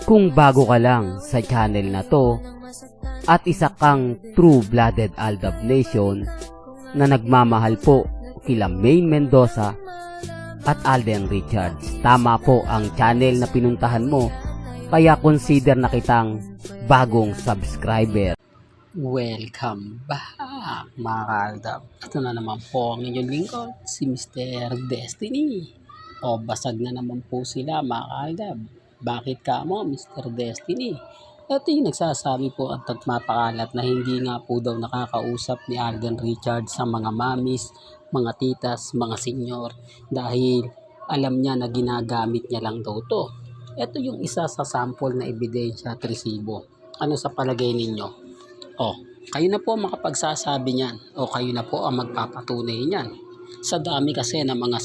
Kung bago ka lang sa channel na to at isa kang true-blooded Aldab Nation na nagmamahal po kila Maine Mendoza at Alden Richards, tama po ang channel na pinuntahan mo, kaya consider na kitang bagong subscriber. Welcome back mga ka-Aldab. Ito na naman po ang inyong lingkod, si Mr. Destiny. O basag na naman po sila mga ka-Aldab. Bakit ka mo Mr. Destiny? Ito yung nagsasabi po at nagmapakalat na hindi nga po daw nakakausap ni Alden Richards sa mga mamis, mga titas, mga senyor dahil alam niya na ginagamit niya lang daw to. Ito yung isa sa sample na ebidensya at resibo. Ano sa palagay ninyo? Kayo na po makapagsasabi niyan o kayo na po ang magpapatunay niyan. Sa dami kasi ng mga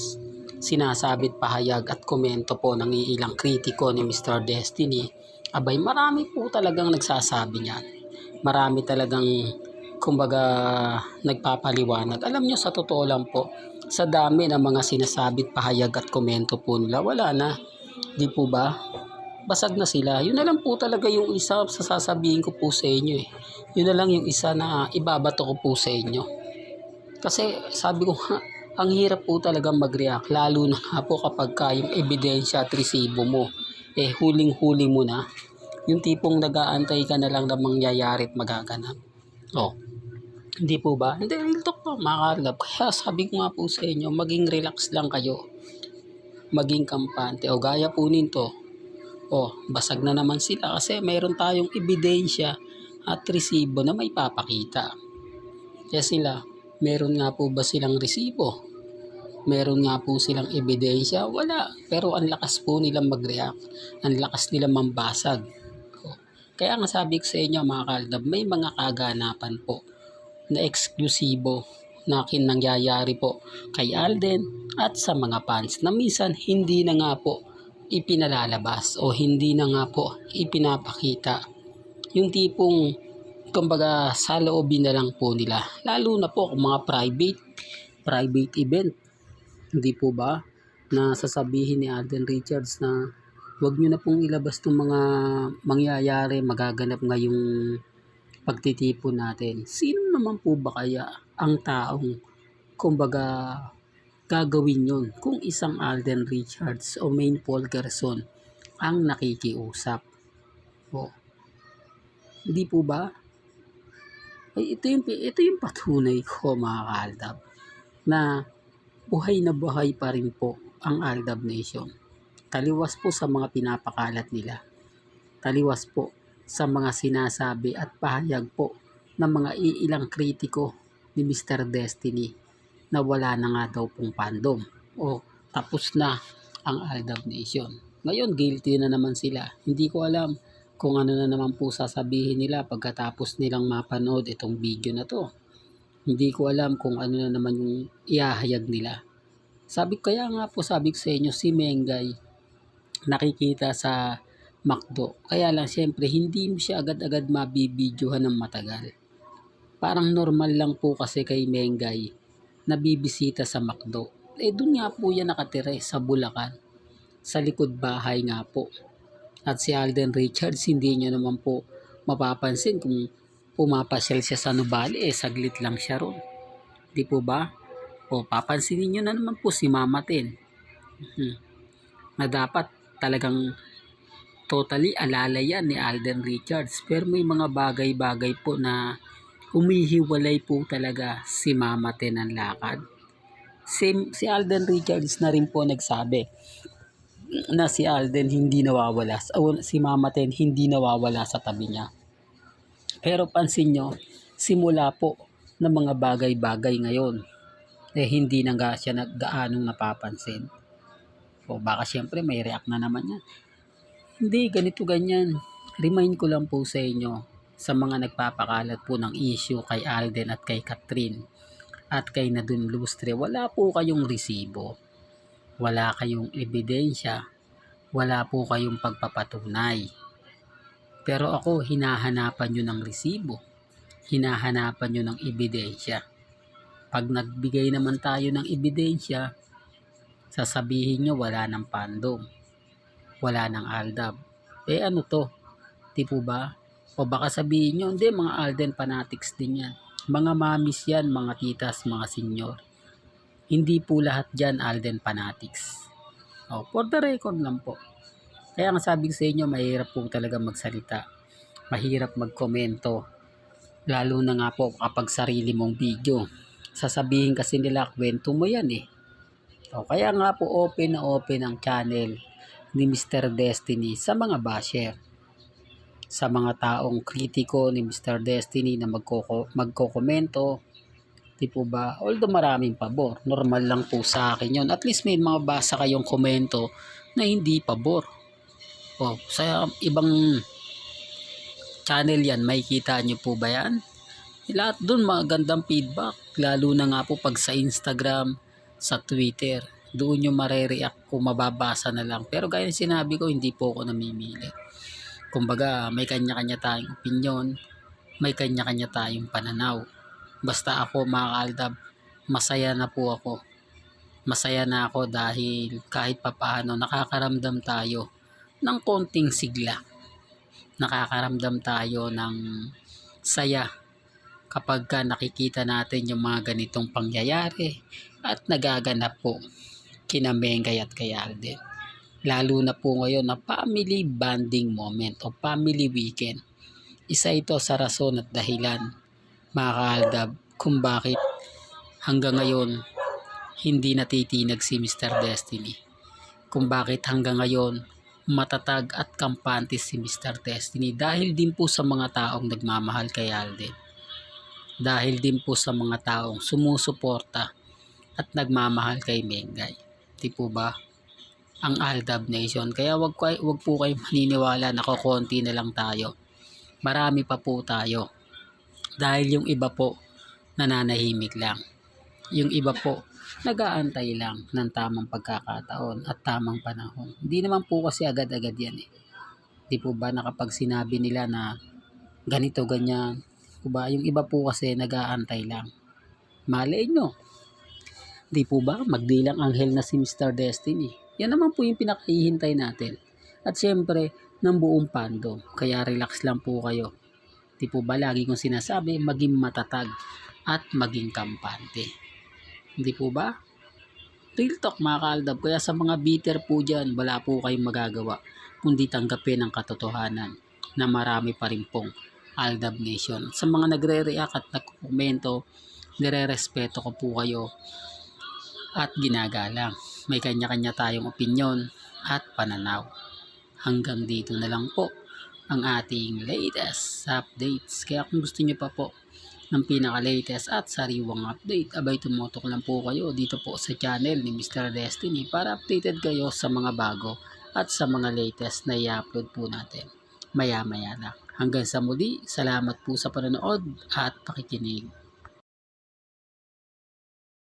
sinasabit pahayag at komento po ng ilang kritiko ni Mr. Destiny, abay marami po talagang nagsasabi niyan. Marami talagang kumbaga nagpapaliwanag. Alam nyo, sa totoo lang po, sa dami ng mga sinasabit pahayag at komento po nila, wala na. Di po ba? Basag na sila. Yun na lang po talaga yung isa sa sasabihin ko po sa inyo eh. Yun na lang yung isa na ibabato ko po sa inyo. Kasi sabi ko nga, ang hirap po talaga mag-react, lalo na nga po kapag yung ebidensya at resibo mo, huling-huli mo na. Yung tipong nag-aantay ka na lang na mangyayari at magaganap. Hindi po ba? Hindi, real talk po mga ka-Aldab. Kaya sabi ko nga po sa inyo, maging relax lang kayo. Maging kampante. Gaya po nito. Basag na naman sila kasi mayroon tayong ebidensya at resibo na may papakita. Kaya sila, meron nga po ba silang resibo? Meron nga po silang ebidensya? Wala. Pero ang lakas po nilang mag-react. Ang lakas nilang mambasag. Kaya nga sabi ko sa inyo mga ka-Aldab, may mga kaganapan po na eksklusibo na nangyayari po kay Alden at sa mga fans na minsan hindi na nga po ipinalalabas o hindi na nga po ipinapakita. Yung tipong kumbaga sa loobin na lang po nila. Lalo na po kung mga private event. Hindi po ba? Na sasabihin ni Alden Richards na wag nyo na pong ilabas itong mga mangyayari, magaganap ngayong pagtitipon natin. Sino naman po ba kaya ang taong kumbaga gagawin yun kung isang Alden Richards o Maine Polgerson ang nakikiusap? Hindi po ba? Ito yung patunay ko mga ka-Aldab na buhay pa rin po ang Aldab Nation. Taliwas po sa mga pinapakalat nila. Taliwas po sa mga sinasabi at pahayag po ng mga iilang kritiko ni Mr. Destiny na wala na nga daw pong fandom o tapos na ang Aldab Nation. Ngayon, guilty na naman sila. Hindi ko alam kung ano na naman po sasabihin nila pagkatapos nilang mapanood itong video na to. Hindi ko alam kung ano na naman yung iahayag nila. Kaya nga po sabi ko sa inyo, si Mengay nakikita sa McDo. Kaya lang siyempre hindi mo siya agad-agad mabibidyohan ng matagal. Parang normal lang po kasi kay Mengay na bibisita sa McDo. Doon nga po yan nakatira sa Bulacan. Sa likod bahay nga po. At si Alden Richards, hindi nyo naman po mapapansin kung pumapasyal siya sa Nuvali, saglit lang siya ron. Di po ba? Papansinin nyo na naman po si Mama Ten. Na dapat talagang totally alalay yan ni Alden Richards. Pero may mga bagay-bagay po na humihiwalay po talaga si Mama Ten ang lakad. Si Alden Richards na rin po nagsabi na si Alden hindi nawawala, o si Mama Ten hindi nawawala sa tabi niya. Pero pansin nyo, simula po ng mga bagay-bagay ngayon, hindi na siya gaanong napapansin. Baka siyempre may react na naman yan. Hindi, ganito ganyan. Remind ko lang po sa inyo, sa mga nagpapakalat po ng issue kay Alden at kay Catherine at kay Nadun Lustre, wala po kayong resibo. Wala kayong ebidensya. Wala po kayong pagpapatunay. Pero ako, hinahanapan nyo ng resibo. Hinahanapan nyo ng ebidensya. Pag nagbigay naman tayo ng ebidensya, sasabihin nyo wala ng fandom. Wala ng Aldab. ano to? Di po ba? O baka sabihin nyo, hindi, mga Alden fanatics din yan. Mga mamis yan, mga titas, mga senyor. Hindi po lahat dyan Alden fanatics. For the record lang po. Kaya nga sabi ko sa inyo, mahirap po talaga magsalita. Mahirap magkomento. Lalo na nga po kapag sarili mong video. Sasabihin kasi nila, kwento mo yan eh. Kaya nga po open na open ang channel ni Mr. Destiny sa mga basher. Sa mga taong kritiko ni Mr. Destiny na magkokomento. Di po ba? Although maraming pabor. Normal lang po sa akin yun. At least may mga basa kayong komento na hindi pabor. Sa ibang channel yan, makikita nyo po ba yan? Lahat dun magandang feedback. Lalo na nga po pag sa Instagram, sa Twitter. Doon yung marereact kung mababasa na lang. Pero gaya ng sinabi ko, hindi po ako namimili. Kumbaga, may kanya-kanya tayong opinion. May kanya-kanya tayong pananaw. Basta ako mga kaaldab, masaya na po ako. Masaya na ako dahil kahit papaano nakakaramdam tayo ng konting sigla. Nakakaramdam tayo ng saya kapag nakikita natin yung mga ganitong pangyayari at nagaganap po kina Mengay at kay Alden. Lalo na po ngayon na family bonding moment o family weekend. Isa ito sa rason at dahilan mga kaaldab kung bakit hanggang ngayon hindi natitinag si Mr. Destiny. Kung bakit hanggang ngayon matatag at kampante si Mr. Destiny dahil din po sa mga taong nagmamahal kay Alden. Dahil din po sa mga taong sumusuporta at nagmamahal kay Mengay. Di po ba? Ang Aldab Nation. Kaya wag po kayo maniniwala na konti na lang tayo. Marami pa po tayo. Dahil yung iba po nananahimik lang. Yung iba po nag-aantay lang ng tamang pagkakataon at tamang panahon. Hindi naman po kasi agad-agad yan eh. Di po ba na kapag sinabi nila na ganito, ganyan, diba? Yung iba po kasi nag-aantay lang. Malay nyo. Di po ba? Magdilang anghel na si Mr. Destiny. Yan naman po yung pinakahihintay natin. At syempre, ng buong fandom. Kaya relax lang po kayo. Di po ba lagi kong sinasabi, maging matatag at maging kampante. Hindi po ba? Real talk mga kaaldab. Kaya sa mga bitter po dyan, wala po kayong magagawa kundi tanggapin ang katotohanan na marami pa rin pong Aldab Nation. Sa mga nagre-react at nagkomento, nire-respeto ko po kayo at ginagalang. May kanya-kanya tayong opinyon at pananaw. Hanggang dito na lang po ang ating latest updates. Kaya kung gusto nyo pa po ng pinaka-latest at sariwang update, abay tumutok lang po kayo dito po sa channel ni Mr. Destiny para updated kayo sa mga bago at sa mga latest na i-upload po natin maya-maya lang. Hanggang sa muli, salamat po sa panonood at pakikinig.